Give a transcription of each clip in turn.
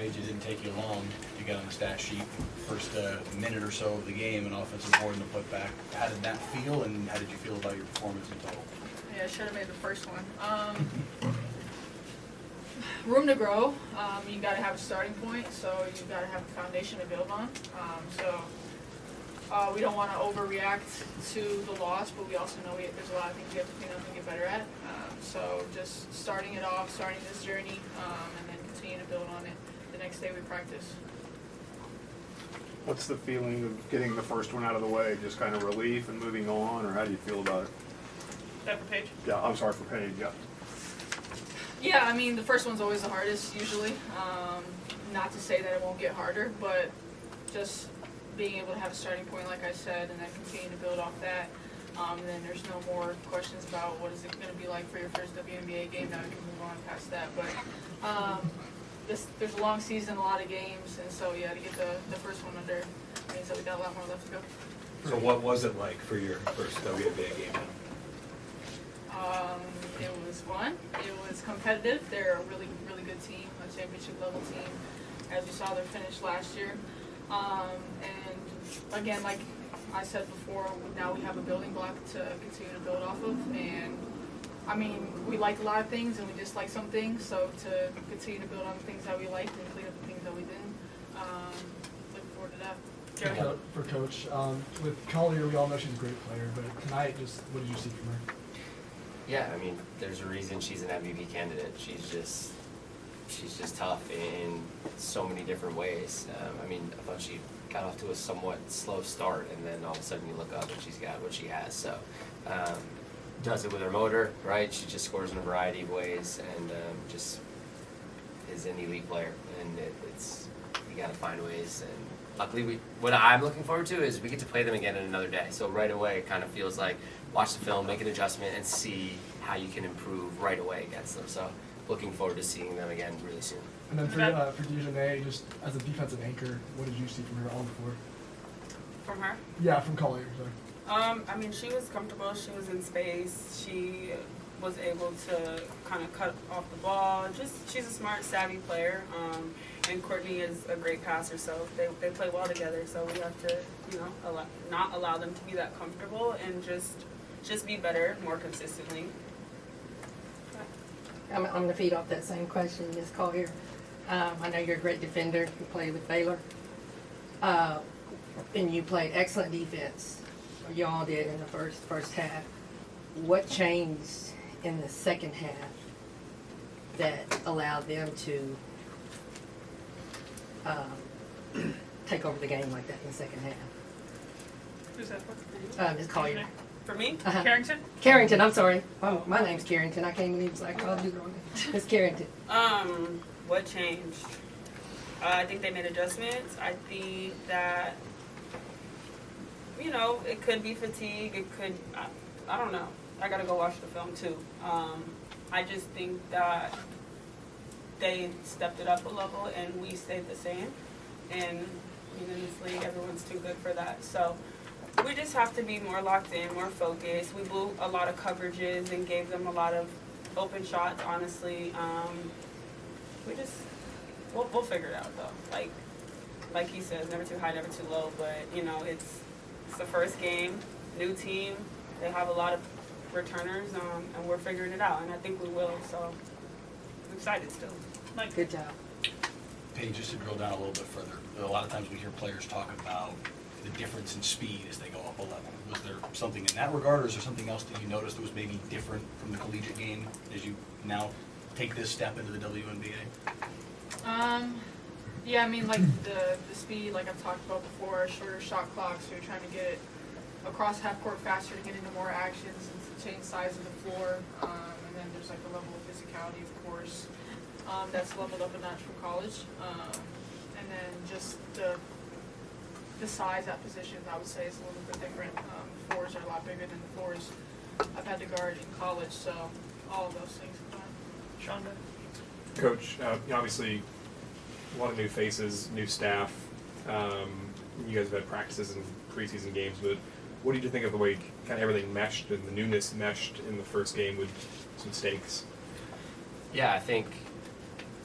Paige, it didn't take you long. You got on the stat sheet, first minute or so of the game, an offensive board and a putback. How did that feel, and how did you feel about your performance in total? Yeah, I should have made the first one. Room to grow. You got to have a starting point, so you got to have a foundation to build on. We don't want to overreact to the loss, but we also know there's a lot of things we have to clean up and get better at. So just starting it off, starting this journey, and then continue to build on it the next day we practice. What's the feeling of getting the first one out of the way? Just kind of relief and moving on, or how do you feel about it? Is that for Paige? Yeah, I'm sorry for Paige, yeah. Yeah, I mean, the first one's always the hardest, usually. Not to say that it won't get harder, but just being able to have a starting point, like I said, and then continue to build off that. And then there's no more questions about what is it going to be like for your first WNBA game. Now we can move on past that. But there's a long season, a lot of games, and so, yeah, to get the first one under means that we got a lot more left to go. So what was it like for your first WNBA game? It was fun. It was competitive. They're a really, really good team, a championship level team. As you saw, their finish last year. And again, like I said before, now we have a building block to continue to build off of. And I mean, we liked a lot of things and we disliked some things. So to continue to build on the things that we liked and clean up the things that we didn't, looking forward to that. For Coach, with Collier, we all know she's a great player, but tonight, just what did you see from her? Yeah, I mean, there's a reason she's an MVP candidate. She's just tough in so many different ways. I mean, I thought she got off to a somewhat slow start, and then all of a sudden you look up and she's got what she has. So, does it with her motor, right? She just scores in a variety of ways, and just is an elite player. And it's you got to find ways. And luckily, what I'm looking forward to is we get to play them again in another day. So right away, it kind of feels like watch the film, make an adjustment, and see how you can improve right away against them. So looking forward to seeing them again really soon. And then for DiJonai, just as a defensive anchor, what did you see from her on the floor? From her? Yeah, from Collier, sorry. I mean, she was comfortable. She was in space. She was able to kind of cut off the ball. She's a smart, savvy player. And Courtney is a great passer, so they play well together. So we have to, not allow them to be that comfortable and just be better more consistently. I'm going to feed off that same question, Ms. Collier. I know you're a great defender. You played with Baylor. And you played excellent defense. You all did in the first half. What changed in the second half that allowed them to take over the game like that in the second half? Who's that for? Ms. Collier. For me? Carrington? Carrington, I'm sorry. Oh, my name's Carrington. I can't even say I called you wrong. Ms. Carrington. What changed? I think they made adjustments. I think that, it could be fatigue. It could, I don't know. I got to go watch the film too. I just think that they stepped it up a level and we stayed the same. And in this league, everyone's too good for that. So we just have to be more locked in, more focused. We blew a lot of coverages and gave them a lot of open shots, honestly. We'll figure it out though. Like he says, never too high, never too low. But it's the first game, new team. They have a lot of returners, and we're figuring it out. And I think we will. So I'm excited still. Good job. Paige, just to drill down a little bit further, a lot of times we hear players talk about the difference in speed as they go up a level. Was there something in that regard, or is there something else that you noticed that was maybe different from the collegiate game as you now take this step into the WNBA? Yeah, I mean, like the speed, like I've talked about before, shorter shot clocks, so you're trying to get across half court faster to get into more actions and change size of the floor. And then there's like a level of physicality, of course, that's leveled up a notch from college. And then just the size at positions, I would say, is a little bit different. The fours are a lot bigger than the fours I've had to guard in college, so all of those things combined. Shonda? Coach, obviously a lot of new faces, new staff. You guys have had practices and preseason games, but what did you think of the way kind of everything meshed and the newness meshed in the first game with some stakes? Yeah, I think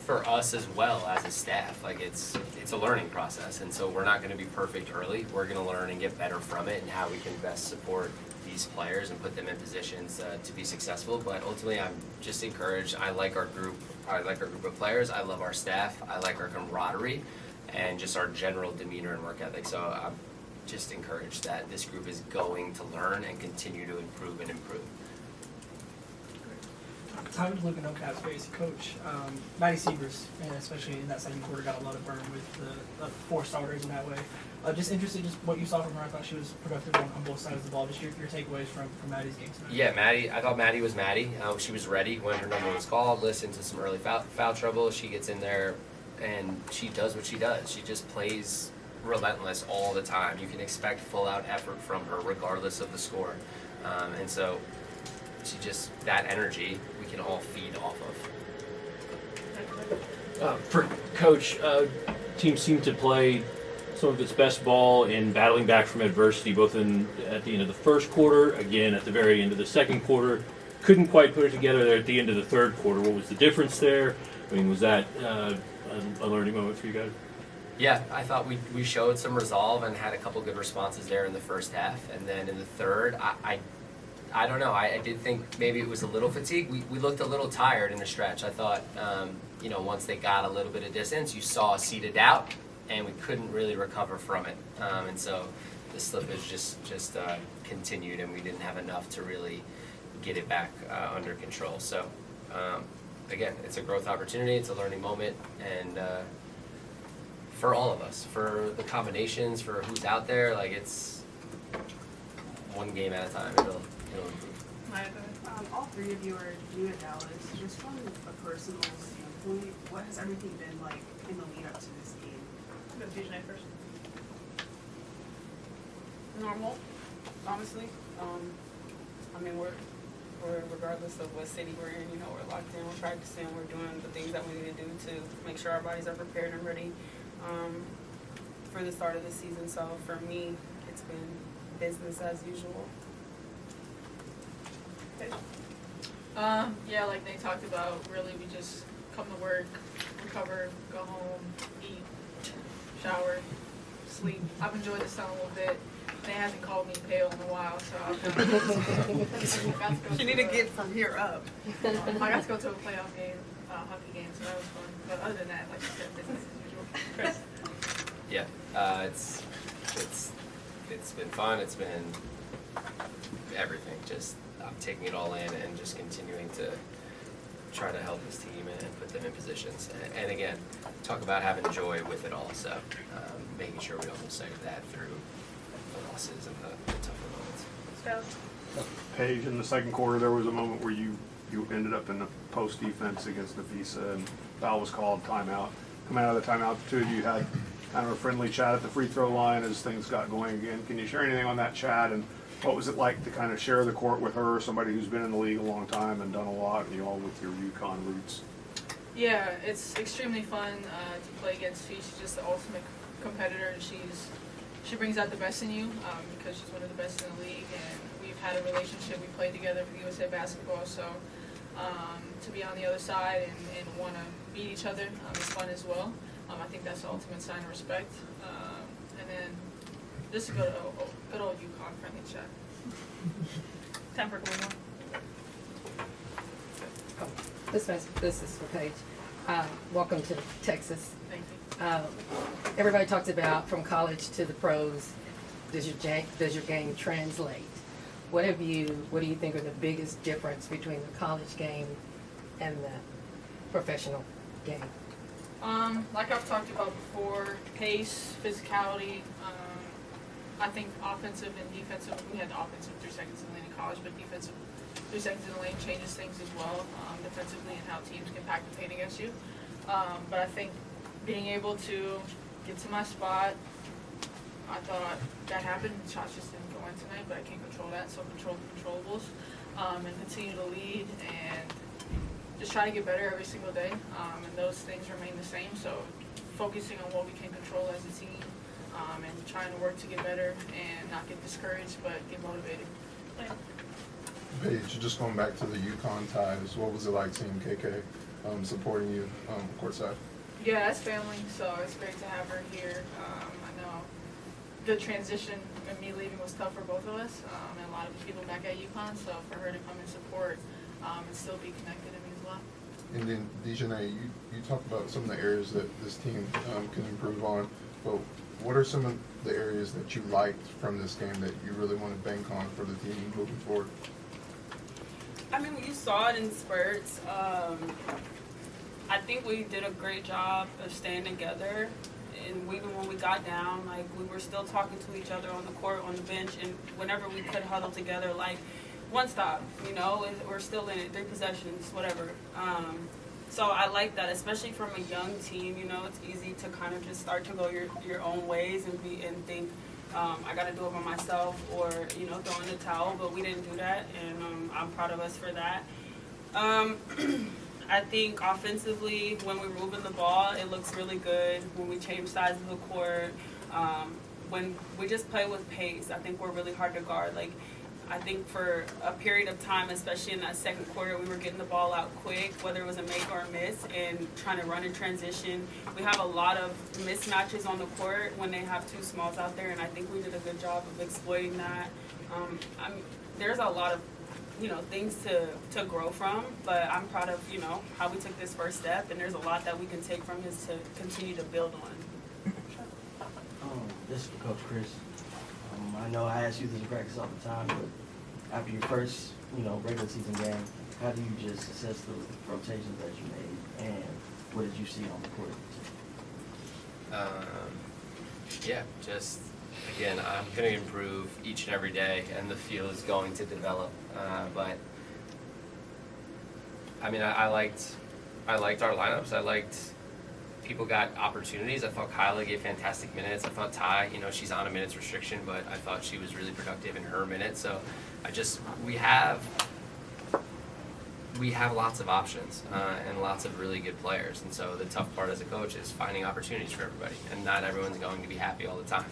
for us as well as a staff. Like it's a learning process, and so we're not going to be perfect early. We're going to learn and get better from it, and how we can best support these players and put them in positions to be successful. But ultimately, I'm just encouraged. I like our group. I like our group of players. I love our staff. I like our camaraderie, and just our general demeanor and work ethic. So I'm just encouraged that this group is going to learn and continue to improve and improve. Time to look at Cavs face coach. Maddie Sievers, and especially in that second quarter, got a lot of burn with the 4 starters in that way. Just interested, just what you saw from her. I thought she was productive on both sides of the ball. Just your takeaways from Maddie's game tonight. Yeah, Maddie. I thought Maddie was Maddie. She was ready when her number was called. Listened to some early foul trouble. She gets in there and she does what she does. She just plays relentless all the time. You can expect full-out effort from her regardless of the score. And so she just, that energy we can all feed off of. For Coach, team seemed to play some of its best ball in battling back from adversity, both at the end of the first quarter, again at the very end of the second quarter. Couldn't quite put it together there at the end of the third quarter. What was the difference there? I mean, was that a learning moment for you guys? Yeah, I thought we showed some resolve and had a couple good responses there in the first half. And then in the third, I don't know. I did think maybe it was a little fatigue. We looked a little tired in the stretch. I thought, once they got a little bit of distance, you saw us seated out, and we couldn't really recover from it. And so the slippage just continued, and we didn't have enough to really get it back under control. So, again, it's a growth opportunity. It's a learning moment, and for all of us, for the combinations, for who's out there, like it's one game at a time. It'll improve. All 3 of you are new at Dallas. Just from a personal standpoint, what has everything been like in the lead up to this game? Go DiJonai first. Normal, honestly. We're regardless of what city we're in, we're locked in, we're practicing, we're doing the things that we need to do to make sure our bodies are prepared and ready for the start of the season. So for me, it's been business as usual. Yeah, like they talked about, really we just come to work, recover, go home, eat, shower, sleep. I've enjoyed the sun a little bit. They hasn't called me pale in a while, so I've You need to get from here up. I got to go to a playoff game, hockey game, so that was fun. But other than that, like you said, business as usual. Chris? Yeah, it's been fun. It's been everything. Just I'm taking it all in and just continuing to try to help this team and put them in positions. And again, talk about having joy with it all. So making sure we don't lose sight of that through the losses and the tougher moments. Paige, in the second quarter, there was a moment where you ended up in the post defense against the Visa, and foul was called, timeout. Coming out of the timeout, the 2 of you had kind of a friendly chat at the free throw line as things got going again. Can you share anything on that chat, and what was it like to kind of share the court with her, somebody who's been in the league a long time and done a lot, and you all with your UConn roots? Yeah, it's extremely fun to play against her. She's just the ultimate competitor. She brings out the best in you because she's one of the best in the league, and we've had a relationship. We played together for USA basketball, so to be on the other side and want to beat each other is fun as well. I think that's the ultimate sign of respect. And then just a good old UConn friendly chat. Temper going on. This is for Paige. Welcome to Texas. Thank you. Everybody talks about from college to the pros. Does your game translate? What do you think are the biggest difference between the college game and the professional game? Like I've talked about before, pace, physicality. I think offensive and defensive. We had the offensive 3 seconds in the lane in college, but defensive 3 seconds in the lane changes things as well, defensively and how teams can pack the paint against you. But I think being able to get to my spot, I thought that happened. Shots just didn't go in tonight, but I can't control that. So control the controllables and continue to lead and just try to get better every single day. And those things remain the same. So focusing on what we can control as a team and trying to work to get better and not get discouraged, but get motivated. Paige, just going back to the UConn ties, what was it like seeing KK supporting you courtside? Yeah, it's family, so it's great to have her here. I know the transition and me leaving was tough for both of us, and a lot of people back at UConn, so for her to come and support and still be connected, it means a lot. And then, DiJonai, you talked about some of the areas that this team can improve on, but what are some of the areas that you liked from this game that you really want to bank on for the team moving forward? I mean, you saw it in spurts. I think we did a great job of staying together, and even when we got down, like, we were still talking to each other on the court, on the bench, and whenever we could huddle together, like, one stop, you know, we're still in it, 3 possessions, whatever. So I like that, especially from a young team. You know, it's easy to kind of just start to go your own ways and think I got to do it by myself, or, you know, throw in the towel. But we didn't do that, and I'm proud of us for that. I think offensively, when we're moving the ball, it looks really good. When we change sides of the court, when we just play with pace, I think we're really hard to guard. Like, I think for a period of time, especially in that second quarter, we were getting the ball out quick, whether it was a make or a miss, and trying to run in transition. We have a lot of mismatches on the court when they have 2 smalls out there, and I think we did a good job of exploiting that. There's a lot of, you know, things to grow from, but I'm proud of, you know, how we took this first step, and there's a lot that we can take from this to continue to build on. This is for Coach Chris. I know I ask you this in practice all the time, but after your first, you know, regular season game, how do you just assess the rotations that you made, and what did you see on the court? Yeah, just, again, I'm going to improve each and every day, and the feel is going to develop. But I mean, I liked our lineups. I liked people got opportunities. I thought Kyla gave fantastic minutes. I thought Ty, you know, she's on a minutes restriction, but I thought she was really productive in her minutes. So we have lots of options and lots of really good players. And so the tough part as a coach is finding opportunities for everybody. And not everyone's going to be happy all the time.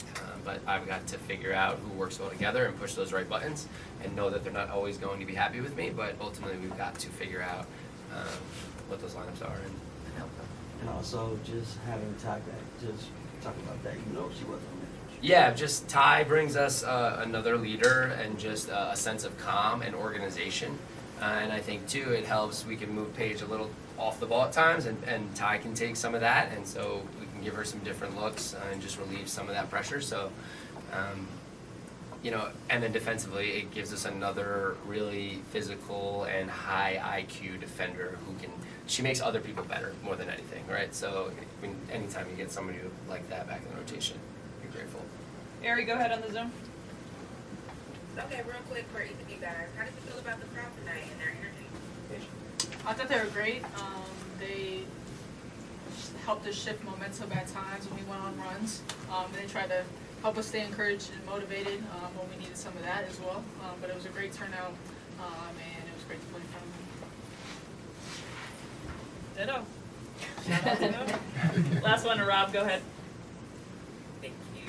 But I've got to figure out who works well together and push those right buttons and know that they're not always going to be happy with me. But ultimately, we've got to figure out what those lineups are and help them. And also just having Ty back, just talking about that, even though she wasn't on that. Yeah, just Ty brings us another leader and just a sense of calm and organization. And I think, too, it helps. We can move Paige a little off the ball at times, and Ty can take some of that. And so we can give her some different looks and just relieve some of that pressure. So, you know, and then defensively, it gives us another really physical and high IQ defender who can, she makes other people better more than anything, right? So anytime you get somebody like that back in the rotation, you're grateful. Ari, go ahead on the Zoom. Okay, real quick for each of you guys, how did you feel about the crowd tonight and their energy? I thought they were great. They helped us shift momentum at times when we went on runs. They tried to help us stay encouraged and motivated when we needed some of that as well. But it was a great turnout, and it was great to play in front of them. Ditto. Shout out to them. Last one to Rob, go ahead. Thank you.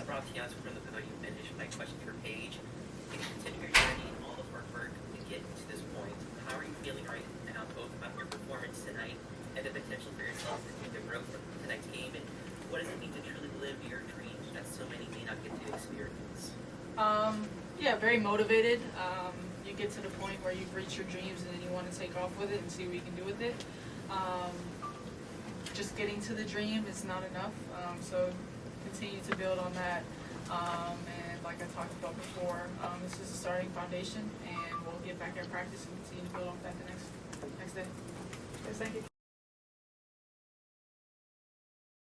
Rob Tians from the Pavilion Finish. My question for Paige. If you continue your journey and all the hard work to get to this point, how are you feeling right now, both about your performance tonight and the potential for yourself to do the growth for the next game? And what does it mean to truly live your dreams that so many may not get to experience? Yeah, very motivated. You get to the point where you've reached your dreams and then you want to take off with it and see what you can do with it. Just getting to the dream is not enough, so continue to build on that. And like I talked about before, this is a starting foundation, and we'll get back at practice and continue to build off that the next day. Yes, thank you.